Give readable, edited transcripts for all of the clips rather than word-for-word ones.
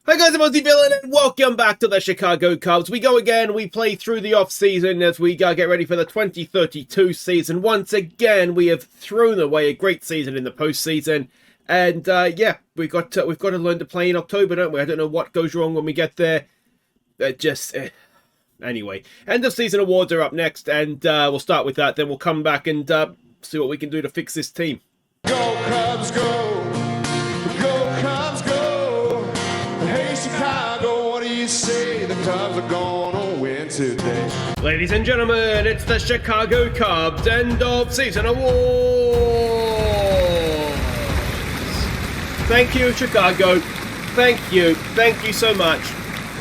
Hi guys, I'm Aussie Villain and welcome back to the Chicago Cubs. We go again, we play through the off-season as we get ready for the 2032 season. Once again, we have thrown away a great season in the postseason. And yeah, we've got to learn to play in October, don't we? I don't know what goes wrong when we get there. Anyway, end of season awards are up next, and we'll start with that. Then we'll come back and see what we can do to fix this team. Go Cubs, go! Go Cubs, go! Hey Chicago, what do you say? The Cubs are gonna win today. Ladies and gentlemen, it's the Chicago Cubs end of season awards. Thank you, Chicago. Thank you. Thank you so much.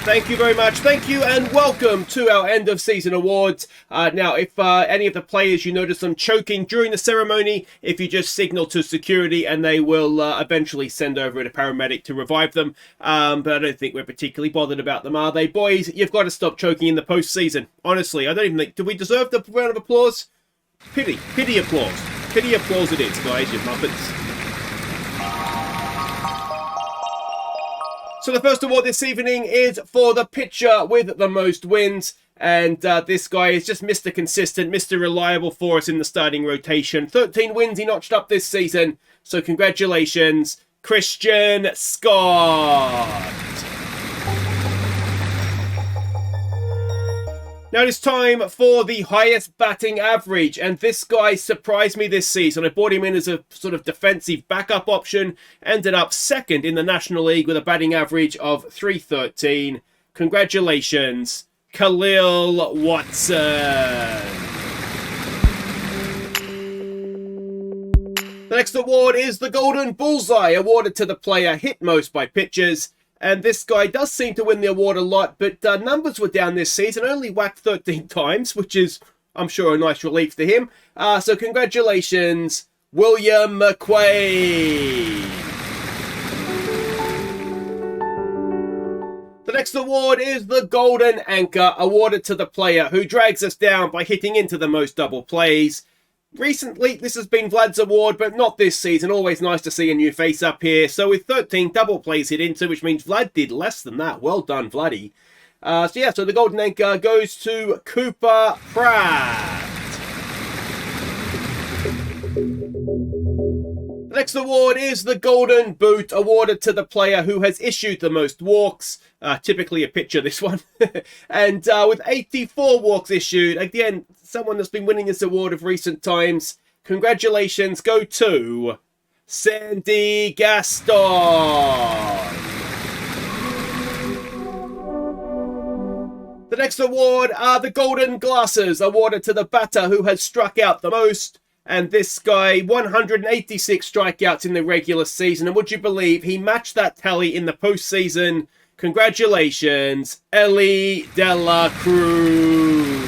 Thank you very much. Thank you and welcome to our end of season awards. Now, if any of the players you notice them choking during the ceremony, if you just signal to security and they will eventually send over a paramedic to revive them. But I don't think we're particularly bothered about them, are they? Boys, you've got to stop choking in the postseason. Honestly, I don't even think... Do we deserve the round of applause? Pity applause. Pity applause it is, guys, you muppets. So the first award this evening is for the pitcher with the most wins. And this guy is just Mr. Consistent, Mr. Reliable for us in the starting rotation. 13 wins he notched up this season. So congratulations, Christian Scott. Now it's time for the highest batting average, and this guy surprised me this season. I bought him in as a sort of defensive backup option, ended up second in the National League with a batting average of .313. Congratulations, Khalil Watson. The next award is the Golden Bullseye, awarded to the player hit most by pitchers. And this guy does seem to win the award a lot, but numbers were down this season, only whacked 13 times, which is, I'm sure, a nice relief to him. So congratulations, William McQuaid. The next award is the Golden Anchor, awarded to the player who drags us down by hitting into the most double plays. Recently, this has been Vlad's award, but not this season. Always nice to see a new face up here. So with 13 double plays hit into, which means Vlad did less than that. Well done, Vladdy. So the Golden Anchor goes to Cooper Pratt. The next award is the Golden Boot, awarded to the player who has issued the most walks. Typically a pitcher, this one. And with 84 walks issued, again, someone that's been winning this award of recent times. Congratulations go to Sandy Gaston. The next award are the Golden Glasses, awarded to the batter who has struck out the most. And this guy, 186 strikeouts in the regular season. And would you believe he matched that tally in the postseason? Congratulations, Elly de Cruz.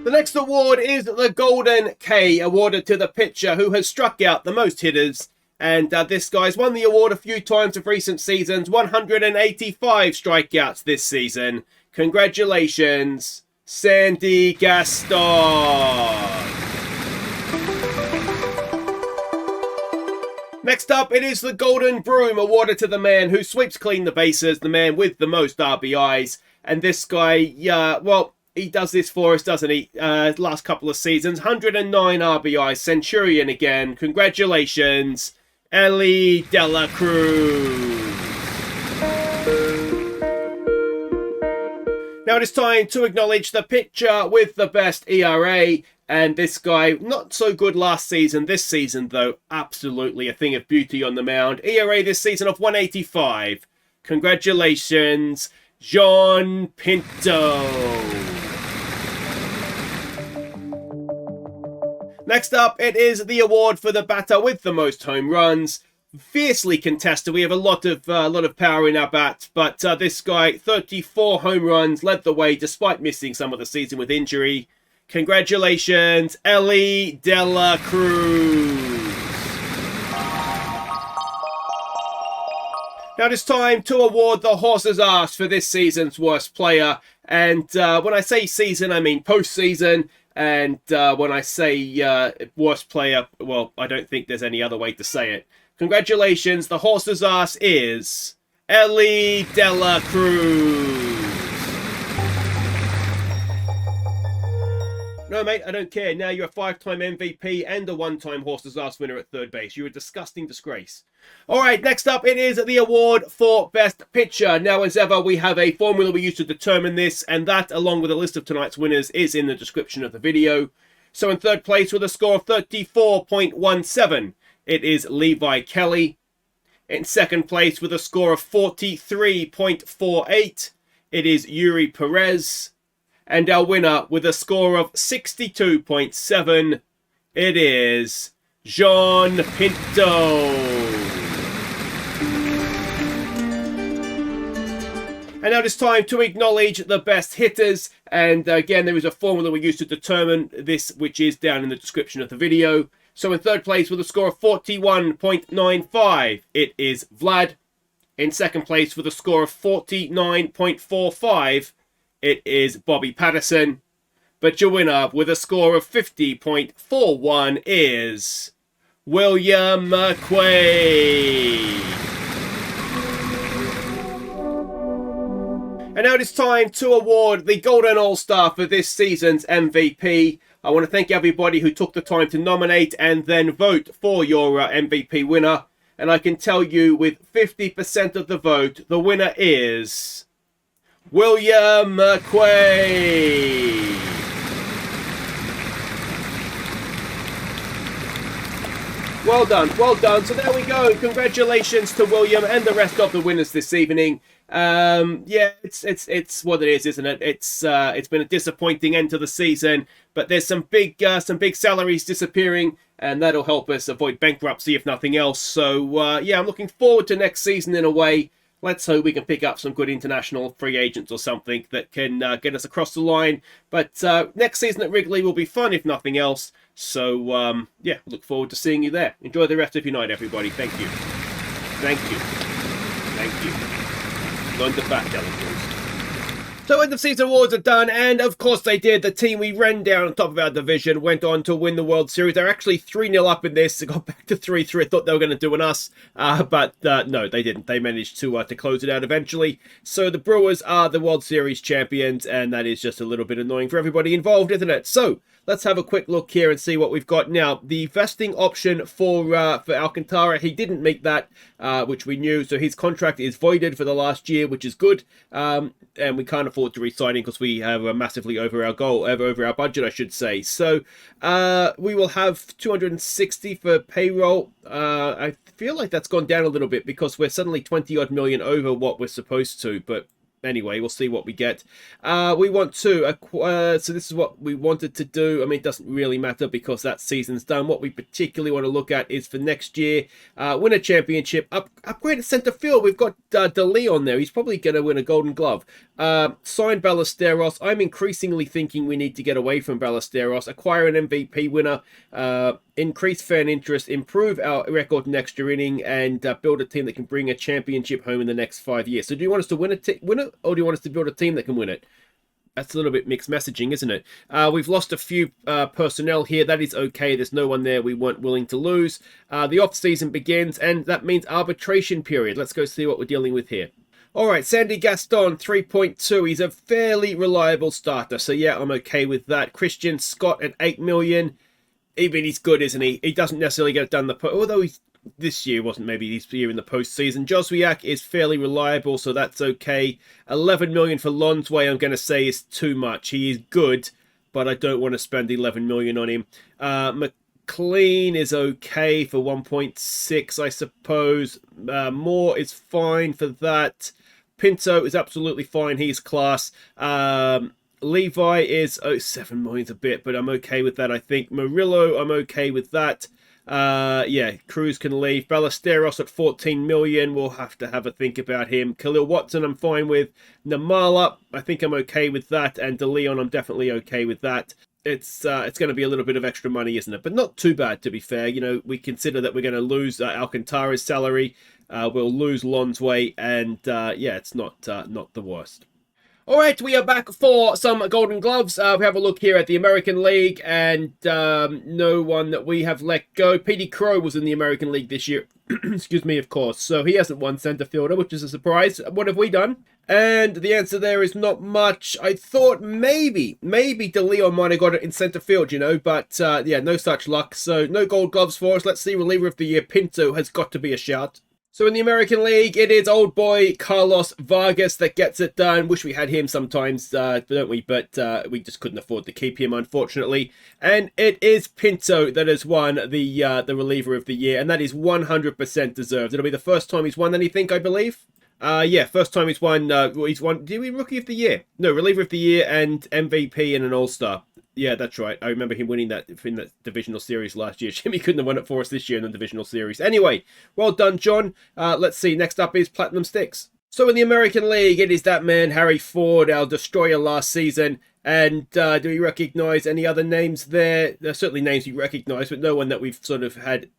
The next award is the Golden K, awarded to the pitcher who has struck out the most hitters. And this guy's won the award a few times of recent seasons, 185 strikeouts this season. Congratulations, Sandy Gaston. Next up, it is the Golden Broom, awarded to the man who sweeps clean the bases, the man with the most RBIs. And this guy, well, he does this for us, doesn't he? Last couple of seasons, 109 RBIs, Centurion again. Congratulations, Elly de Cruz. Now it is time to acknowledge the pitcher with the best ERA. And this guy, not so good last season. This season, though, absolutely a thing of beauty on the mound. ERA this season of 185. Congratulations, John Pinto. Next up, it is the award for the batter with the most home runs. Fiercely contested. We have a lot of power in our bat, but this guy, 34 home runs, led the way despite missing some of the season with injury. Congratulations, Elly de Cruz. Now it's time to award the horse's ass for this season's worst player. And when I say season, I mean postseason. And when I say worst player, well, I don't think there's any other way to say it. Congratulations, the horse's ass is Elly Dela Cruz. No, mate, I don't care. Now you're a 5-time MVP and a 1-time horse's ass winner at third base. You're a disgusting disgrace. All right, next up, it is the award for Best Pitcher. Now, as ever, we have a formula we use to determine this, and that, along with a list of tonight's winners, is in the description of the video. So in third place with a score of 34.17, it is Levi Kelly. In second place with a score of 43.48, it is Yuri Perez. And our winner with a score of 62.7, it is Jean Pinto. And now it's time to acknowledge the best hitters. And again, there is a formula we use to determine this, which is down in the description of the video. So in third place with a score of 41.95, it is Vlad. In second place with a score of 49.45, it is Bobby Patterson. But your winner with a score of 50.41 is William McQuaid. And now it is time to award the Golden All-Star for this season's MVP. I want to thank everybody who took the time to nominate and then vote for your MVP winner. And I can tell you with 50% of the vote, the winner is William McQuaid. Well done, well done. So there we go. Congratulations to William and the rest of the winners this evening. Yeah, it's what it is, isn't it? It's been a disappointing end to the season, but there's some big salaries disappearing, and that'll help us avoid bankruptcy if nothing else. So yeah, I'm looking forward to next season in a way. Let's hope we can pick up some good international free agents or something that can get us across the line. But next season at Wrigley will be fun, if nothing else. So, yeah, look forward to seeing you there. Enjoy the rest of your night, everybody. Thank you. Thank you. Thank you. Learn to bat, Cruz. So end of season awards are done, and of course they did. The team we ran down on top of our division went on to win the World Series. They're actually 3-0 up in this. They got back to 3-3. I thought they were going to do an us, but no, they didn't. They managed to close it out eventually. So the Brewers are the World Series champions, and that is just a little bit annoying for everybody involved, isn't it? So let's have a quick look here and see what we've got now. The vesting option for Alcantara, he didn't make that, which we knew. So his contract is voided for the last year, which is good. And we can't afford to re-sign him because we have massively over our goal, over our budget, I should say. So we will have 260 for payroll. I feel like that's gone down a little bit because we're suddenly 20-odd million over what we're supposed to, but anyway, we'll see what we get. We want to so this is what we wanted to do. I mean, it doesn't really matter because that season's done. What we particularly want to look at is for next year, win a championship, upgrade at center field. We've got De Leon there. He's probably going to win a Golden Glove. Sign Ballesteros. I'm increasingly thinking we need to get away from Ballesteros, acquire an MVP winner, increase fan interest, improve our record in extra inning, and build a team that can bring a championship home in the next 5 years. So do you want us to win it, or do you want us to build a team that can win it? That's a little bit mixed messaging, isn't it? We've lost a few personnel here. That is okay. There's no one there we weren't willing to lose. The off-season begins, and that means arbitration period. Let's go see what we're dealing with here. All right, Sandy Gaston, 3.2. He's a fairly reliable starter. So, yeah, I'm okay with that. Christian Scott at 8 million. Even he's good, isn't he? He doesn't necessarily get it done although this year wasn't maybe this year in the postseason. Joswiak is fairly reliable, so that's okay. 11 million for Lonsway, I'm going to say, is too much. He is good, but I don't want to spend 11 million on him. McLean is okay for 1.6, I suppose. Moore is fine for that. Pinto is absolutely fine. He's class. Levi is 7 million's a bit, but I'm okay with that, I think. Murillo, I'm okay with that. Yeah, Cruz can leave. Ballesteros at 14 million. We'll have to have a think about him. Khalil Watson, I'm fine with. Namala, I think I'm okay with that. And De Leon, I'm definitely okay with that. It's going to be a little bit of extra money, isn't it? But not too bad, to be fair. You know, we consider that we're going to lose Alcantara's salary. We'll lose Lonsway, and yeah, it's not the worst. All right, we are back for some Golden Gloves. We have a look here at the American League, and no one that we have let go. Petey Crow was in the American League this year. Excuse me, of course. So he hasn't won centre fielder, which is a surprise. What have we done? And the answer there is not much. I thought maybe De Leon might have got it in centre field, you know, but yeah, no such luck. So no gold gloves for us. Let's see, reliever of the year, Pinto has got to be a shout. So in the American League, it is old boy Carlos Vargas that gets it done. Wish we had him sometimes, don't we? But we just couldn't afford to keep him, unfortunately. And it is Pinto that has won the reliever of the year, and that is 100% deserved. It'll be the first time he's won anything, I believe. Yeah, first time he's won. Did he win Rookie of the Year? No, reliever of the year and MVP and an All-Star. Yeah, that's right. I remember him winning that in that divisional series last year. Jimmy couldn't have won it for us this year in the divisional series. Anyway, well done, John. Let's see. Next up is Platinum Sticks. So in the American League, it is that man, Harry Ford, our destroyer last season. And do you recognise any other names there? There are certainly names you recognise, but no one that we've sort of had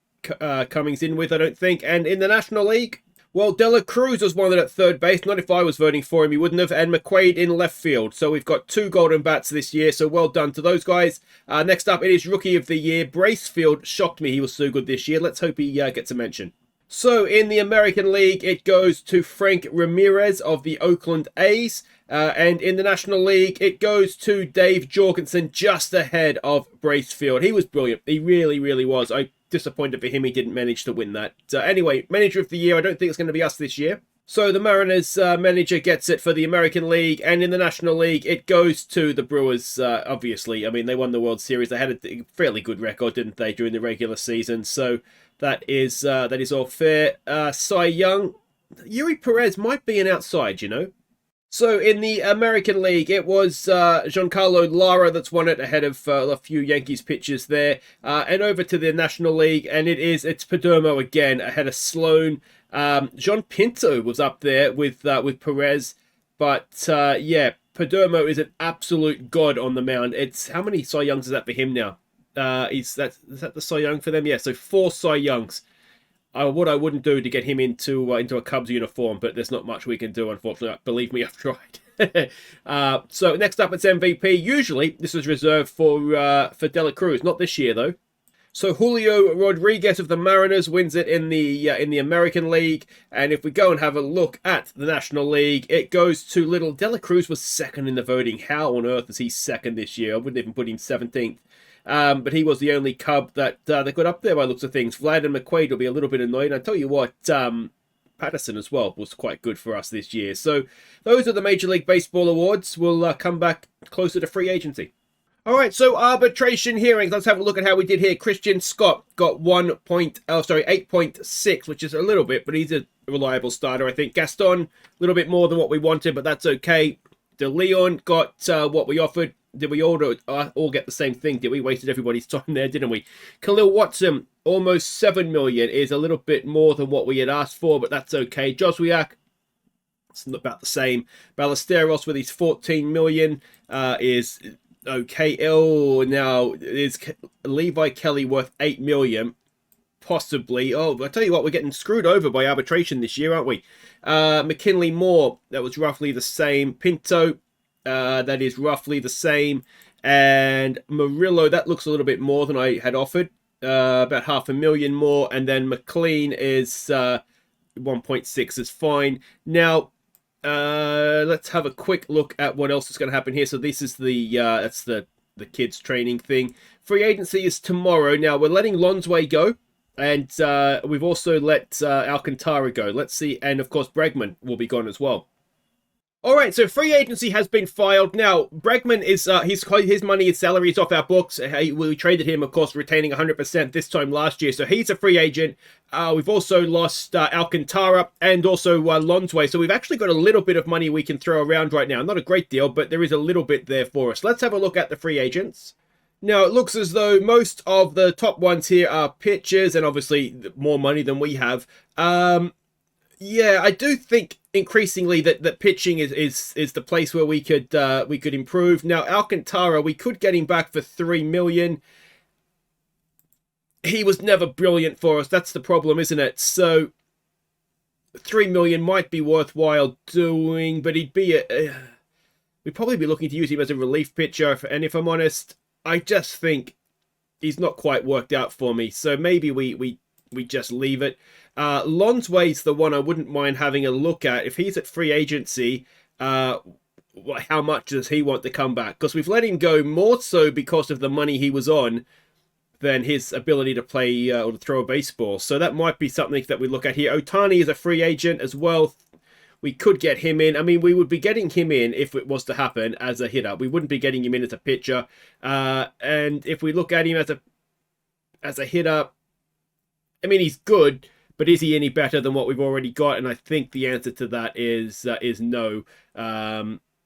comings in with, I don't think. And in the National League, well, Cruz was one at third base. Not if I was voting for him, he wouldn't have. And McQuaid in left field. So we've got 2 golden bats this year. So well done to those guys. Next up, it is Rookie of the Year. Bracefield shocked me. He was so good this year. Let's hope he gets a mention. So in the American League, it goes to Frank Ramirez of the Oakland A's. And in the National League, it goes to Dave Jorgensen, just ahead of Bracefield. He was brilliant. He really, really was. I'm disappointed for him he didn't manage to win that. Anyway, Manager of the Year, I don't think it's going to be us this year. So the Mariners manager gets it for the American League, and in the National League, it goes to the Brewers, obviously. I mean, they won the World Series. They had a fairly good record, didn't they, during the regular season? So that is all fair. Cy Young, Yuri Perez might be an outside, you know. So in the American League, it was Giancarlo Lara that's won it ahead of a few Yankees pitchers there. And over to the National League, and it's Perdomo again ahead of Sloan. John Pinto was up there with Perez, but yeah, Perdomo is an absolute god on the mound. It's how many Cy Youngs is that for him now? Is that the Cy Young for them? Yeah, so 4 Cy Youngs. What I wouldn't do to get him into a Cubs uniform, but there's not much we can do, unfortunately. Believe me, I've tried. So next up, it's MVP. Usually, this is reserved for De La Cruz. Not this year, though. So Julio Rodriguez of the Mariners wins it in the American League. And if we go and have a look at the National League, it goes to little De La Cruz was second in the voting. How on earth is he second this year? I wouldn't even put him 17th. But he was the only Cub that got up there by looks of things. Vlad and McQuaid will be a little bit annoyed. I tell you what, Patterson as well was quite good for us this year. So those are the Major League Baseball awards. We'll come back closer to free agency. All right, so arbitration hearings. Let's have a look at how we did here. Christian Scott got 8.6, which is a little bit, but he's a reliable starter, I think. Gaston, a little bit more than what we wanted, but that's okay. De Leon got what we offered. Did we all get the same thing? Did we wasted everybody's time there, didn't we? Khalil Watson, almost 7 million, is a little bit more than what we had asked for, but that's okay. Joswiak, it's about the same. Ballesteros with his 14 million is okay. Oh, now is Levi Kelly worth 8 million? Possibly. Oh, I tell you what, we're getting screwed over by arbitration this year, aren't we? McKinley Moore, that was roughly the same. Pinto, that is roughly the same. And Murillo, that looks a little bit more than I had offered. About 500,000 more. And then McLean is 1.6 is fine. Now, let's have a quick look at what else is going to happen here. So this is that's the kids training thing. Free agency is tomorrow. Now, we're letting Lonsway go. And we've also let Alcantara go. Let's see. And, of course, Bregman will be gone as well. All right, so free agency has been filed. Now, Bregman is his money, his salary is off our books. We traded him, of course, retaining 100% this time last year. So he's a free agent. We've also lost Alcantara and also Lonsway. So we've actually got a little bit of money we can throw around right now. Not a great deal, but there is a little bit there for us. Let's have a look at the free agents. Now, it looks as though most of the top ones here are pitchers and obviously more money than we have. Yeah, I do think increasingly that pitching is the place where we could improve. Now, Alcantara, we could get him back for 3 million. He was never brilliant for us. That's the problem, isn't it? So 3 million might be worthwhile doing, but we'd probably be looking to use him as a relief pitcher. And if I'm honest, I just think he's not quite worked out for me. So maybe we just leave it. Lonsway's the one I wouldn't mind having a look at. If he's at free agency, how much does he want to come back? Because we've let him go more so because of the money he was on than his ability to play or to throw a baseball. So that might be something that we look at here. Ohtani is a free agent as well. We could get him in. I mean, we would be getting him in if it was to happen as a hitter. We wouldn't be getting him in as a pitcher. And if we look at him as a hitter, I mean, he's good, but is he any better than what we've already got? And I think the answer to that is no.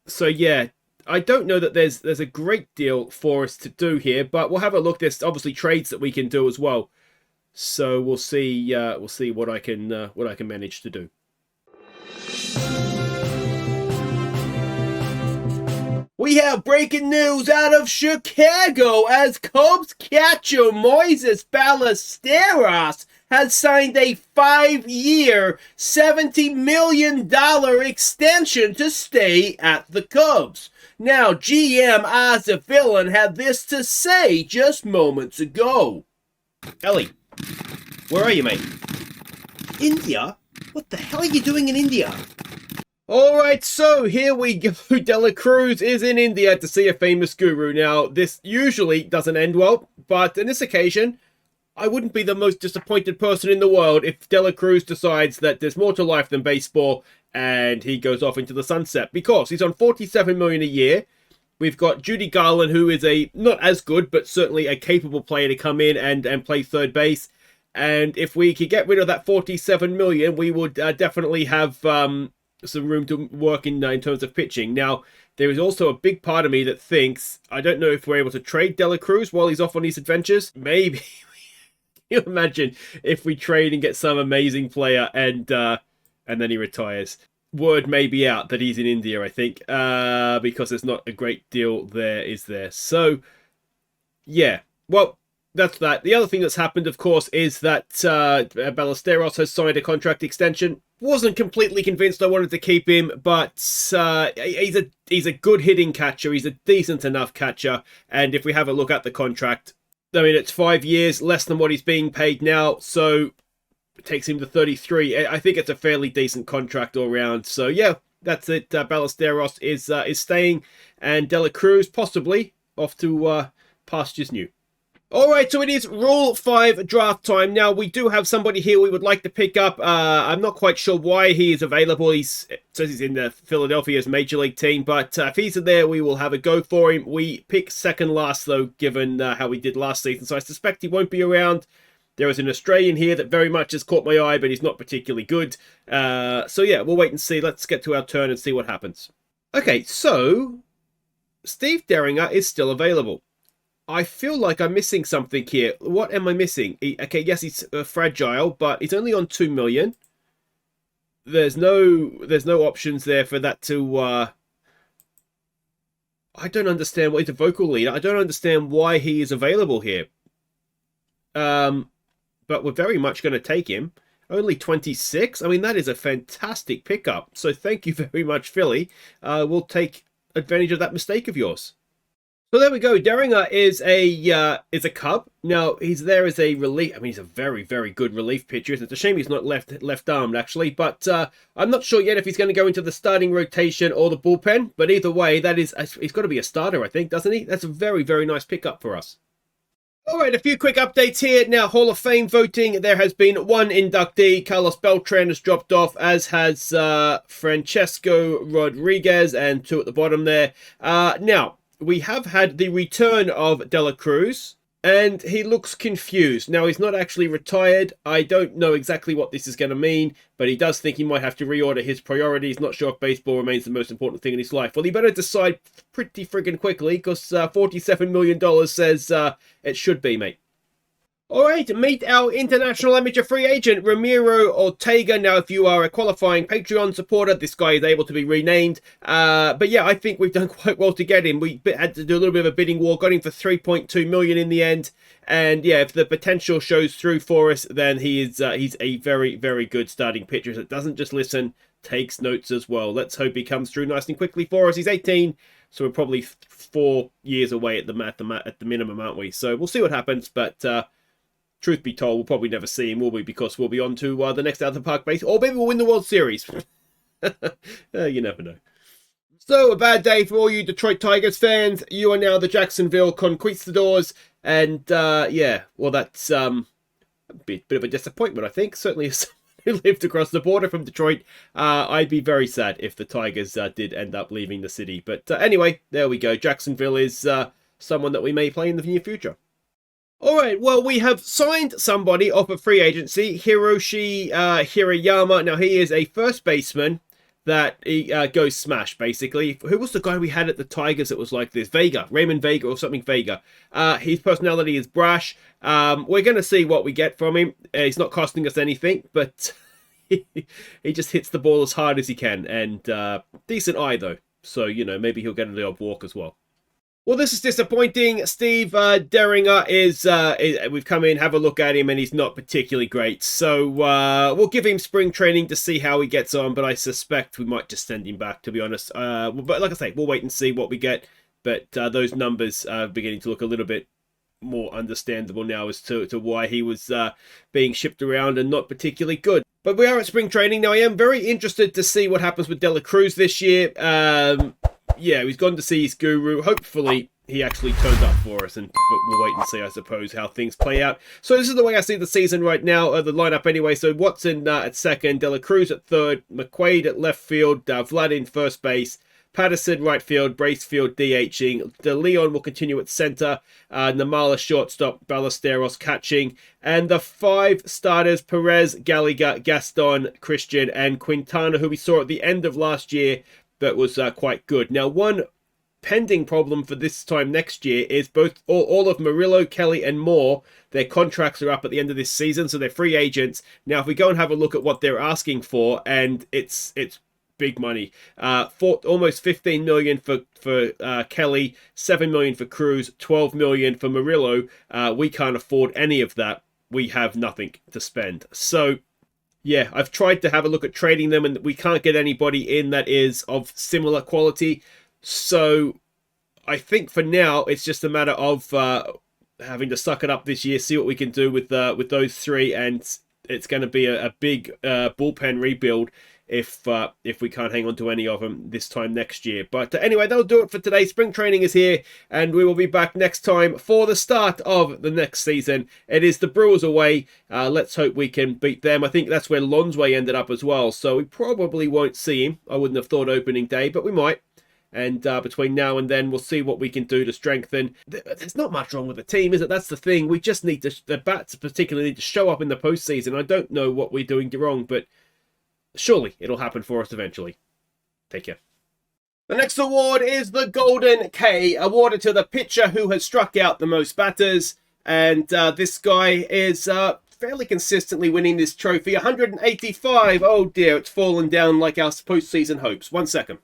So yeah, I don't know that there's a great deal for us to do here, but we'll have a look. There's obviously trades that we can do as well. So we'll see what I can manage to do. We have breaking news out of Chicago as Cubs catcher Moises Ballesteros has signed a 5-year, $70 million extension to stay at the Cubs. Now, GM Aussie had this to say just moments ago. Elly, where are you, mate? India? What the hell are you doing in India? Alright, so here we go. Dela Cruz is in India to see a famous guru. Now, this usually doesn't end well, but on this occasion, I wouldn't be the most disappointed person in the world if Dela Cruz decides that there's more to life than baseball and he goes off into the sunset, because he's on $47 million a year. We've got Judy Garland, who is a not as good, but certainly a capable player to come in and play third base. And if we could get rid of that $47 million, we would definitely have some room to work in terms of pitching. Now, there is also a big part of me that thinks, I don't know if we're able to trade Dela Cruz while he's off on these adventures. Maybe. Can you imagine if we trade and get some amazing player and then he retires? Word may be out that he's in India, I think, because there's not a great deal there, is there? So, yeah. Well, that's that. The other thing that's happened, of course, is that Ballesteros has signed a contract extension. Wasn't completely convinced I wanted to keep him, but he's a good hitting catcher. He's a decent enough catcher. And if we have a look at the contract, I mean, it's 5 years, less than what he's being paid now. So it takes him to 33. I think it's a fairly decent contract all round. So yeah, that's it. Ballesteros is staying, and Dela Cruz possibly off to pastures new. Alright, so it is Rule 5 draft time. Now, we do have somebody here we would like to pick up. I'm not quite sure why he is available. It says he's in the Philadelphia's Major League team, but if he's in there, we will have a go for him. We pick second last, though, given how we did last season, so I suspect he won't be around. There is an Australian here that very much has caught my eye, but he's not particularly good. So yeah, we'll wait and see. Let's get to our turn and see what happens. Okay, so Steve Deringer is still available. I feel like I'm missing something here. What am I missing? Okay, yes, he's fragile, but he's only on $2 million. There's no options there for that to. I don't understand why he's a vocal leader. I don't understand why he is available here. But we're very much going to take him. Only 26. I mean, that is a fantastic pickup. So thank you very much, Philly. We'll take advantage of that mistake of yours. So there we go. Deringer is a Cub. Now, he's there as a relief. I mean, he's a very, very good relief pitcher. It's a shame he's not left-armed, actually. But I'm not sure yet if he's going to go into the starting rotation or the bullpen. But either way, he's got to be a starter, I think, doesn't he? That's a very, very nice pickup for us. All right, a few quick updates here. Now, Hall of Fame voting. There has been one inductee. Carlos Beltran has dropped off, as has Francesco Rodriguez, and two at the bottom there. Now, we have had the return of Dela Cruz, and he looks confused. Now, he's not actually retired. I don't know exactly what this is going to mean, but he does think he might have to reorder his priorities. Not sure if baseball remains the most important thing in his life. Well, he better decide pretty friggin' quickly, because $47 million says it should be, mate. All right, meet our international amateur free agent, Ramiro Ortega. Now, if you are a qualifying Patreon supporter, this guy is able to be renamed. But yeah, I think we've done quite well to get him. We had to do a little bit of a bidding war, got him for $3.2 million in the end. And yeah, if the potential shows through for us, then he's a very, very good starting pitcher that doesn't just listen, takes notes as well. Let's hope he comes through nice and quickly for us. He's 18, so we're probably 4 years away at the minimum, aren't we? So we'll see what happens, but truth be told, we'll probably never see him, will we? Because we'll be on to the next out of the park base, or maybe we'll win the World Series. You never know. So, a bad day for all you Detroit Tigers fans. You are now the Jacksonville Conquistadors. And, yeah, well, that's a bit of a disappointment, I think. Certainly, as someone who lived across the border from Detroit, I'd be very sad if the Tigers did end up leaving the city. But anyway, there we go. Jacksonville is someone that we may play in the near future. All right, well, we have signed somebody off of free agency, Hiroshi Hirayama. Now, he is a first baseman that he goes smash, basically. Who was the guy we had at the Tigers that was like this? Vega, Raymond Vega or something Vega. His personality is brash. We're going to see what we get from him. He's not costing us anything, but he just hits the ball as hard as he can. And decent eye, though. So, you know, maybe he'll get the odd walk as well. Well, this is disappointing. Steve Deringer is we've come in, have a look at him, and he's not particularly great. So we'll give him spring training to see how he gets on, but I suspect we might just send him back, to be honest. But like I say, we'll wait and see what we get. But those numbers are beginning to look a little bit more understandable now as to why he was being shipped around and not particularly good. But we are at spring training. Now, I am very interested to see what happens with Cruz this year. Yeah, he's gone to see his guru. Hopefully, he actually turned up for us, but we'll wait and see, I suppose, how things play out. So this is the way I see the season right now, the lineup anyway. So Watson at second, Cruz at third, McQuaid at left field, Vlad in first base, Patterson right field, Bracefield DHing, DeLeon will continue at center, Namala shortstop, Ballesteros catching, and the 5 starters, Perez, Gallagher, Gaston, Christian, and Quintana, who we saw at the end of last year, that was quite good. Now, one pending problem for this time next year is all of Murillo, Kelly, and Moore, their contracts are up at the end of this season, so they're free agents. Now, if we go and have a look at what they're asking for, and it's big money. Almost $15 million for Kelly, $7 million for Cruz, $12 million for Murillo. We can't afford any of that. We have nothing to spend. So, yeah, I've tried to have a look at trading them, and we can't get anybody in that is of similar quality. So I think for now, it's just a matter of having to suck it up this year, see what we can do with those 3, and it's going to be a big bullpen rebuild if we can't hang on to any of them this time next year. But anyway, that'll do it for today. Spring training is here, and we will be back next time for the start of the next season. It is the Brewers away. Let's hope we can beat them. I think that's where Lonsway ended up as well, so we probably won't see him. I wouldn't have thought opening day, but we might. And between now and then, we'll see what we can do to strengthen. There's not much wrong with the team, is it? That's the thing. We just need the bats particularly need to show up in the postseason. I don't know what we're doing wrong, but surely it'll happen for us eventually. Take care. The next award is the Golden K, awarded to the pitcher who has struck out the most batters. And this guy is fairly consistently winning this trophy. 185. Oh dear, it's fallen down like our postseason hopes. 1 second.